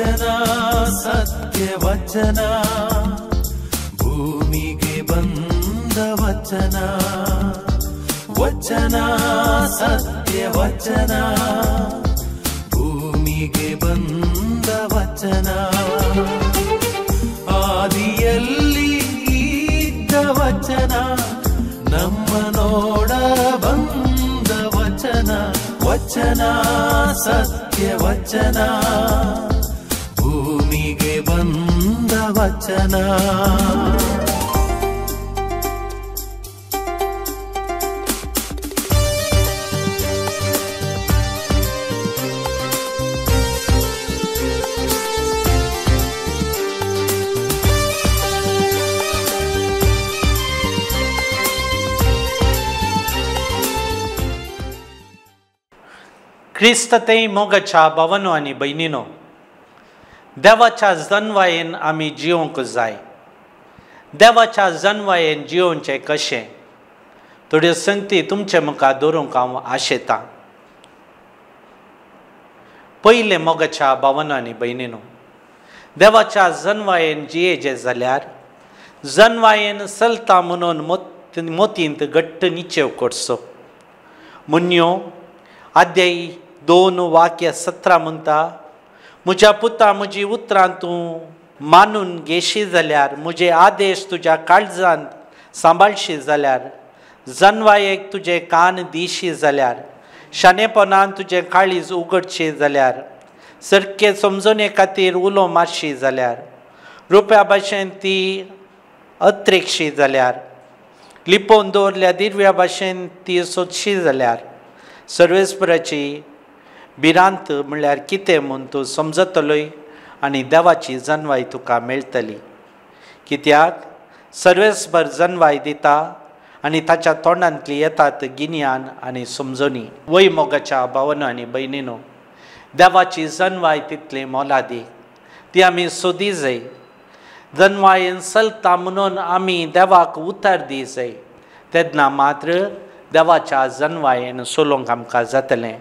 ವಚನ ಸತ್ಯ ವಚನ ಭೂಮಿಗೆ ಬಂದ ವಚನ ವಚನ ಸತ್ಯ ವಚನ ಭೂಮಿಗೆ ಬಂದ ವಚನ ಆದಿಯಲ್ಲಿ ಇದ್ದ ವಚನ ನಮ್ಮ ನೋಡ ಬಂದ ವಚನ ವಚನ ಸತ್ಯ ವಚನ ಭೂಮಿಗೆ ಬಂದ ವಚನ क्रिस्तते मोगाच्या भावांनो आनी भयणींनो, देवाच्या जन्मायेन आमी जिवंक जाय. देवाच्या जन्मायेन जिवोवचें कशें थोड्यो संगती तुमचे मुखार दवरूंक हांव आशेतां. पयले मोगाच्या भावांनो आनी भयणींनो, देवाच्या जन्मायेन जियेचें जाल्यार जन्मायेन चलता म्हणून मोतींत घट्ट निचेव करचो. मुन्यो अध्याय 2:17 म्हणटा, म्हज्या पुता म्हजी उतरां तूं मानून घेशी जाल्यार, म्हजे आदेश तुज्या काळजांत सांबाळशी जाल्यार, जन्मायेक तुजे कान दिशी जाल्यार, शाणेपणान तुजें काळीज उगडशी जाल्यार, सारके समजोने खातीर उलो मारशी जाल्यार, रुप्या भाशेन ती अत्रेकशी जाल्यार, लिपोवन दवरल्या दिव्या भाशेन ती सोदशी जाल्यार, सर्वेस्पराची भिरांत म्हणल्यार कितें म्हूण तूं समजतलोय आनी देवाची जन्माय तुका मेळटली. कित्याक सर्वेस्पर जन्माय दिता आनी ताच्या तोंडांतली येतात गिन्यान आनी समजोनी. वय मोगाच्या भावांनो आनी भयणींनो, देवाची जन्माय तितली मोलादीक, ती आमी सोदी जाय. जन्मायेन चलता म्हणून आमी देवाक उतर दी जाय. तेन्ना मात्र देवाच्या जन्मायेन सोलोवंक आमकां जातलें.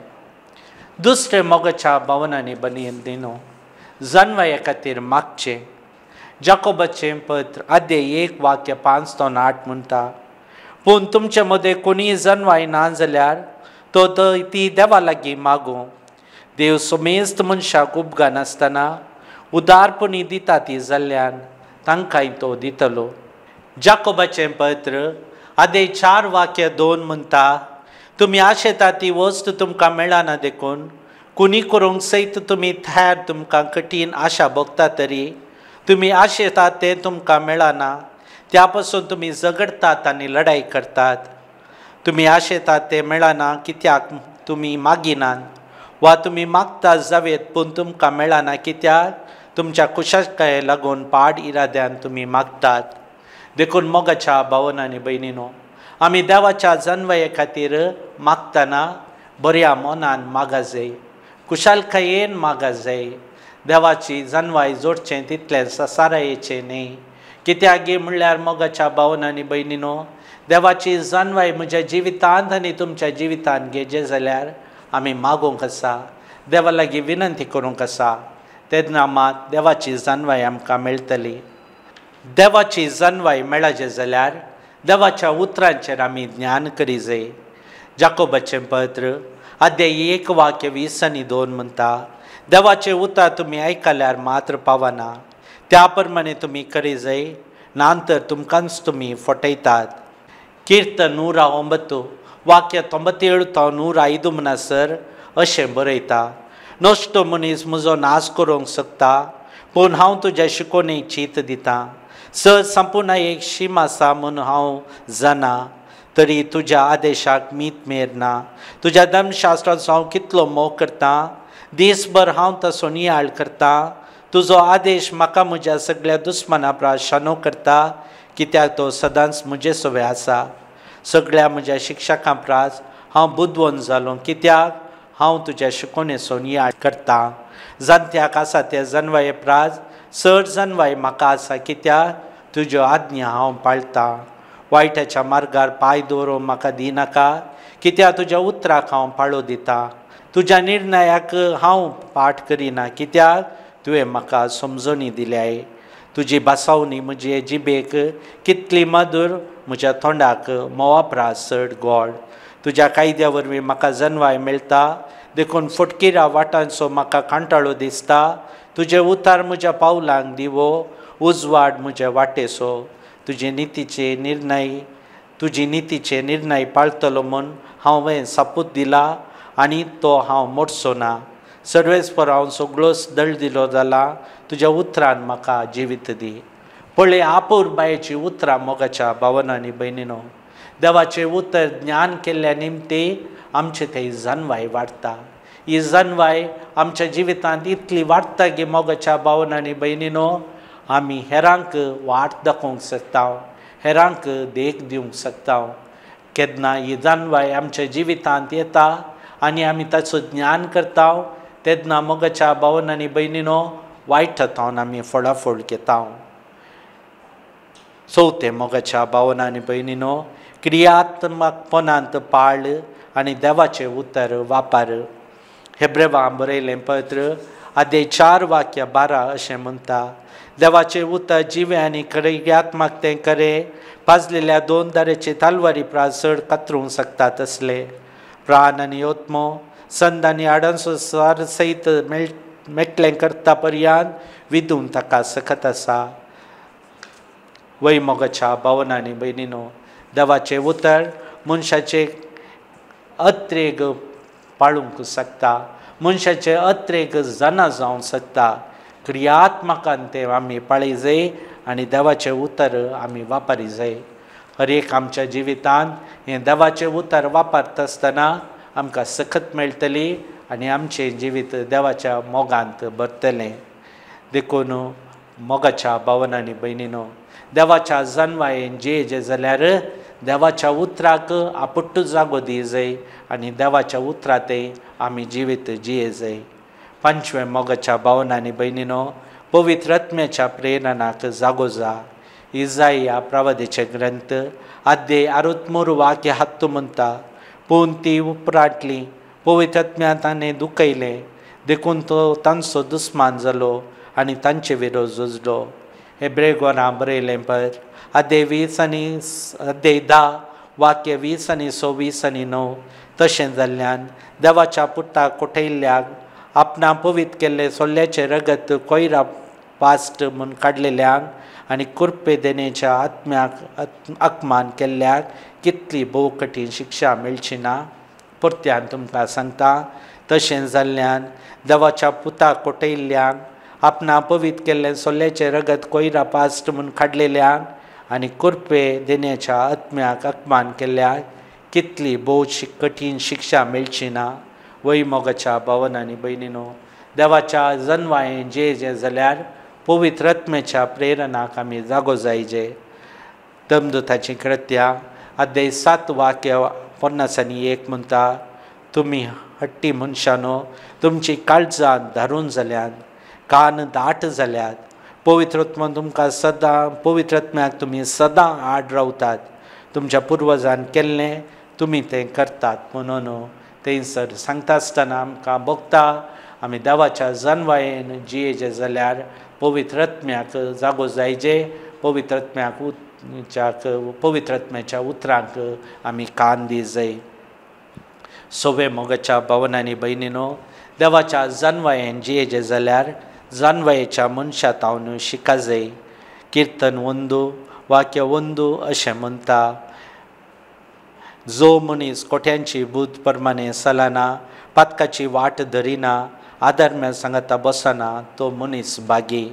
दुसरे मोगाच्या भावांनो आनी भयणींनो, जन्माये खातीर मागचें. जाकोबाचें पत्र अध्याय 1:5-8 म्हणटा, पूण तुमचे मदें कोणीय जन्माय ना जाल्यार तो ती देवा लागीं मागूं. देव सोमेस्त मनशाक उपगा नासतना उदारपणी दिता ती जाल्ल्यान तांकांय तो दितलो. जाकोबाचें पत्र अध्याय 4:2 म्हणटा, तुमी आशेता ती वस्त तुमकां मेळना देखून कुणी करूंक सयत तुमी थ्यार तुमकां कठीण आशा भोगता तरी तुमी आशेतात तें तुमकां मेळना. त्या पासून तुमी झगडतात आनी लढाई करतात. तुमी आशेतात तें मेळना कित्याक तुमी मागिनात, वा तुमी मागतात जावेत पूण तुमकां मेळना कित्याक तुमच्या कुशाकाये लागून पाड इराद्यान तुमी मागतात. देखून मोगाच्या भावांनो आनी भयणींनो, आमी देवाच्या जन्माये खातीर मागतना बऱ्या मनान मागा जाय, कुशालकायेन मागा जाय. देवाची जन्माय जोडचें तितलें ससारायेचें न्ही. कित्याक म्हणल्यार मोगाच्या भावांनो आनी भयणींनो, देवाची जन्माय म्हज्या जिवितांत आनी तुमच्या जिवितांत घेवचें जाल्यार आमी मागूंक आसा, देवा लागीं विनंती करूंक आसा. तेन्ना मात देवाची जन्माय आमकां मेळटली. देवाची जन्माय मेळचे जाल्यार देवाच्या उतरांचेर आमी ज्ञान करी जाय. जाकोबाचें पत्र अध्याय 1:20-2 म्हणटा, देवाचें उतर तुमी आयकल्यार मात्र पावना, त्या प्रमाणे तुमी करी जाय, नांतर तुमकांच तुमी फटयतात. किर्तन 109:97-105 म्हणसर अशें बरयता, नश्ट मनीस म्हजो नाश करूंक शकता, पूण हांव तुज्या शिकोवणेक चीत दितां. सहज संपूर्ण एक शीम आसा म्हूण हांव जाणा, तरी तुज्या आदेशाक मीत मेर ना. तुज्या धर्मशास्त्राचो हांव कितलो मोग करतां, दीसभर हांव तसो नियाळ करतां. तुजो आदेश म्हाका म्हज्या सगळ्या दुस्मनां परस शानो करता, कित्याक तो सदांच म्हजे सोबे आसा. सगळ्या म्हज्या शिक्षकां परस हांव बुदवंत जालो, कित्याक हांव तुज्या शिकोवणेचो नियाळ करतां. जाणट्याक आसा ते जन्माये परस चड जन्माय म्हाका आसा, कित्याक तुज्यो आज्ञा हांव पाळटां. वायटाच्या मार्गार पांय दवरूंक म्हाका दिनाका, कित्याक तुज्या उतराक हांव पाळो दितां. तुज्या निर्णयाक हांव पाठ करिना, कित्याक तुवें म्हाका समजणी दिल्याय. तुजी बासावणी म्हजे जिबेक कितली मधुर, म्हज्या तोंडाक मोवापरास चड गोड. तुज्या कायद्या वरवीं म्हाका जनवाय मेळटा, देखून फटकिऱ्या वाटांचो म्हाका कांटाळो दिसता. तुजे उतार म्हज्या पावलांक दिवो, उजवाड म्हज्या वाटेचो. तुजी नितीचे निर्णय पाळटलो म्हूण हांवें सापूत दिला आनी तो हांव मोडचो ना. सर्वेस्पर हांव सगळोच दळ दिलो जाला, तुज्या उतरान म्हाका जिवीत दी. पळय आपूर बायेची उतरां मोगाच्या भावांनो आनी भयणीनो. देवाचें उतर ज्ञान केल्ल्या निमते आमचे थंय जानवाय वाडटा. ही जानवाय आमच्या जिवितांत इतली वाडटा गे मोगाच्या भावांनो आनी भयणीनो, आमी हेरांक वाट दाखोवंक शकता, हेरांक देख दिवंक शकता. केन्ना ही जानवाय आमच्या जिवितांत येता आनी आमी ताचो ज्ञान करता, तेन्ना मोगाच्या भावांनो आनी भयणीनो वायट हातावन आमी फळाफळ घेता. चवथें मोगाच्या भावांनो आनी भयणीनो, क्रियात्मकपणांत पाळ आनी देवाचें उतर वापर. हेब्रेवांक बरयलें पत्र आदे 4:12 अशें म्हणटा, देवाचें उतर जिवे आनी क्रियात्मकतें करे, पाजलेल्या 2 दारेचे तालवारी प्रास चड कातरूंक शकता तसले. प्राण आनी आत्मो, संद आनी हाडांचो सार सयत मेकळें करता पर्यंत विदून ताका सखत आसा. वय मोगाच्या भावांनो आनी भयणीनो, देवाचें उतर मनशाचे अत्रेक पाळूंक शकता, मनशाचे अत्रेक जाणा जावंक शकता. क्रियात्मकान तें आमी पाळी जाय आनी देवाचें उतर आमी वापरी जाय. हर एक आमच्या जिवितांत हें देवाचें उतर वापरता आसतना आमकां सखत मेळटली आनी आमचें जिवीत देवाच्या मोगांत भरतलें. देखून मोगाच्या भावांनो आनी भयणीनो, देवाच्या जानवायेन जे जाल्यार देवाच्या उतराक आपट्टू जागो दी जाय आनी देवाच्या उतरांतय आमी जिवीत जिये जाय. 5वें मोगाच्या भावांनो आनी भयणीनो, पवित्र आत्म्याच्या प्रेरणाक जागो जा. इसाया प्रवादीचे ग्रंथ आद्ये 63 वाक्य हातू म्हणटा, पूण ती उपराटली, पवित्र आत्म्या ताणें दुखयलें, देखून तो तांचो दुस्मान जालो आनी तांचे विरोध झुजलो. हेब्रेवांक बरयलें पत्र आद्ये 10 वाक्य 20 आनी 26 आनी 9. तशें जाल्ल्यान देवाच्या पुताक कोठयल्ल्याक आपणा पवित्र केल्ले सोल्ल्याचें रगत कोयरा पास्ट म्हूण काडलेल्यांक आनी कुरपे देनेच्या आत्म्याक अपमान केल्ल्याक कितली भोव कठीण शिक्षा मेळची ना. परत्यान तुमकां सांगता, तशें जाल्ल्यान देवाच्या पुताक कोठयल्ल्यांक आपणा पवित्र केल्लें सोल्ल्याचें रगत कोयरा पास्ट म्हूण काडलेल्यांक आनी कुरपे देनेच्या आत्म्याक अपमान केल्ल्याक कितली भोव कठीण शिक्षा मेळची ना. वय मोगाच्या भावांनो आनी भयणीनो, देवाच्या जनवायेन जे जाल्यार पवित्र आत्म्याच्या प्रेरणाक आमी जागो जायचे. दमदूताची कृत्यां आद्ये 7 वाक्य 50 आनी 1 म्हणटा, तुमी हट्टी मनशानो, तुमची काळजां धारून जाल्यात, कान दाट जाल्यात. पवित्र आत्मा तुमकां सदां, पवित्र आत्म्याक तुमी सदां आड रावतात. तुमच्या पुर्वजान केल्लें तुमी तें करतात. म्हणून थंयसर सांगता आसतना आमकां भोगता आमी देवाच्या जानवायेन जियेचे जाल्यार पवित्र आत्म्याक जागो जायचे. पवित्र आत्म्याच्या उतरांक आमी कान दी जाय. 6वें मोगाच्या भावांनो आनी भयणीनो, देवाच्या जानवायेन जियेचे जाल्यार जानवायेच्या मनशांत हांव शिका जाय. कीर्तन 1 वाक्य 1 अशें म्हणटा, जो मनीस कोठ्यांची बूद प्रमाणे चलना, पातकाची वाट धरिना, आधर्म्या सांगाता बसना, तो मनीस बागी.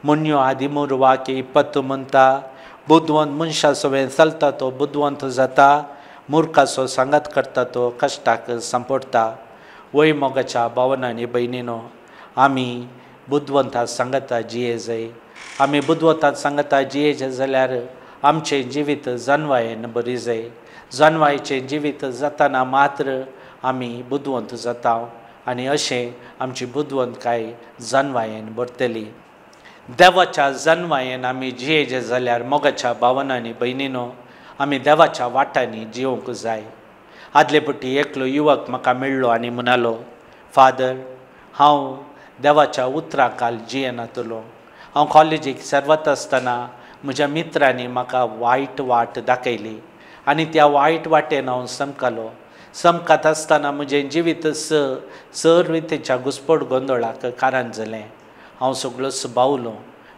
मुन्यो 13 वाक्य 20 म्हणटा, बुद्धवंत मनशा सवें चलता तो बुद्धवंत जाता, मुर्खाचो सांगात करता तो कश्टाक संपडटा. वय मोगाच्या भावांनो आनी भयणीनो, आमी बुद्धवंता सांगता जिये जाय. आमी बुद्धवंता सांगता जियेचे जाल्यार आमचें जिवीत जानवायेन बरी जाय. जानवायेचें जिवीत जाताना मात्र आमी बुद्धवंत जाता आनी अशें आमची बुद्धवंतकाय जानवायेन भरतली. देवाच्या जानवायेन आमी जियेचे जाल्यार मोगाच्या भावांनो आनी भयणीनो, आमी देवाच्या वाटांनी जिवंक जाय. आदले पटी एकलो युवक म्हाका मेळ्ळो आनी म्हणालो, फादर, हांव देवाच्या उतरां काल जियेनातलो. हांव कॉलेजीक सर्वत आसतना म्हज्या मित्रांनी म्हाका वायट वाट दाखयली आनी त्या वायट वाटेन हांव समकत आसतना म्हजें जिवीत सर रितीच्या घुस्पट गोंदळाक कारण जालें. हांव सगळो सुबावलो,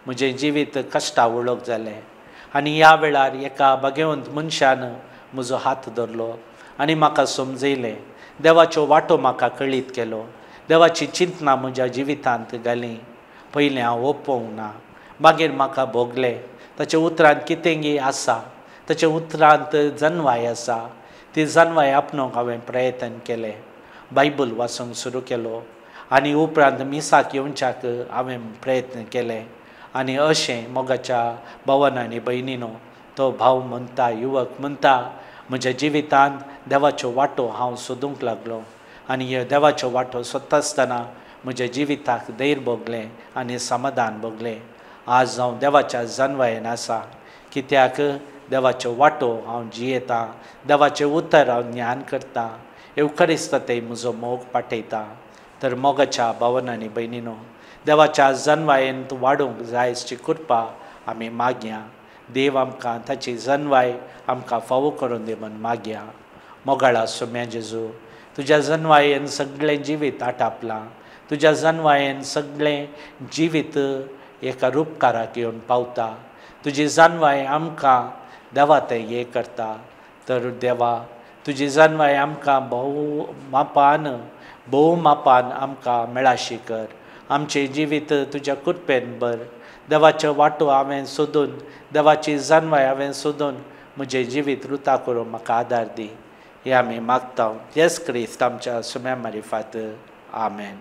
म्हजें जिवीत कश्टां उळोक जालें. आनी ह्या वेळार एका भाग्यवंत मनशान म्हजो हात धरलो आनी म्हाका समजयलें. देवाच्यो वाटो म्हाका कळीत केलो. देवाची चिंतना म्हज्या जिवितांत घाली. पयलें हांव ओपोवंक ना, मागीर म्हाका भोगलें. ताच्या उतरांत कितेंगी आसा, ताच्या उतरांत जन्वाय आसा. ती जन्वाय आपणोवंक हांवें प्रयत्न केले. बायबल वाचूंक सुरू केलो आनी उपरांत मिसाक येवच्याक हांवें प्रयत्न केले. आनी अशें मोगाच्या भावांनो आनी भयणीनो, तो भाव म्हणटा, युवक म्हणटा, म्हज्या जिवितांत देवाच्यो वाटो हांव सोदूंक लागलो आनी ह्यो देवाच्यो वाटो सोदता आसतना म्हज्या जिविताक धैर्य भोगलें आनी समाधान भोगलें. आज हांव देवाच्या जन्वायेन आसा, कित्याक देवाच्यो वाटो हांव जियेतां, देवाचें उतर हांव ज्ञान करतां, एवखरिस्ततेय म्हजो मोग पाठयता. तर मोगाच्या भावांनो आनी भयणीनो, देवाच्या जन्वायेन तूं वाडूंक जाय अशी कृपा आमी मागया. देव आमकां ताची जन्वाय आमकां फावो करून दी म्हूण मागया. मोगाळा सुम्या जेजू, तुज्या जन्वायेन सगळें जिवीत आटापलां. तुज्या जन्वायेन सगळें जिवीत एका रूपकाराक येवन पावता. तुजी जन्वाय आमकां देवा तें हें करता. तर देवा, तुजी जन्वाय आमकां भोव मापान आमकां मेळाशी कर. आमचें जिवीत तुज्या कृपेन भर. देवाच्यो वाटो हांवें सोदून, देवाची जन्वाय हांवें सोदून म्हजें जिवीत रुता करूं म्हाका आदार दी. हें आमी मागता येस क्रिस्त आमच्या सुम्या मारिफात. आमेन.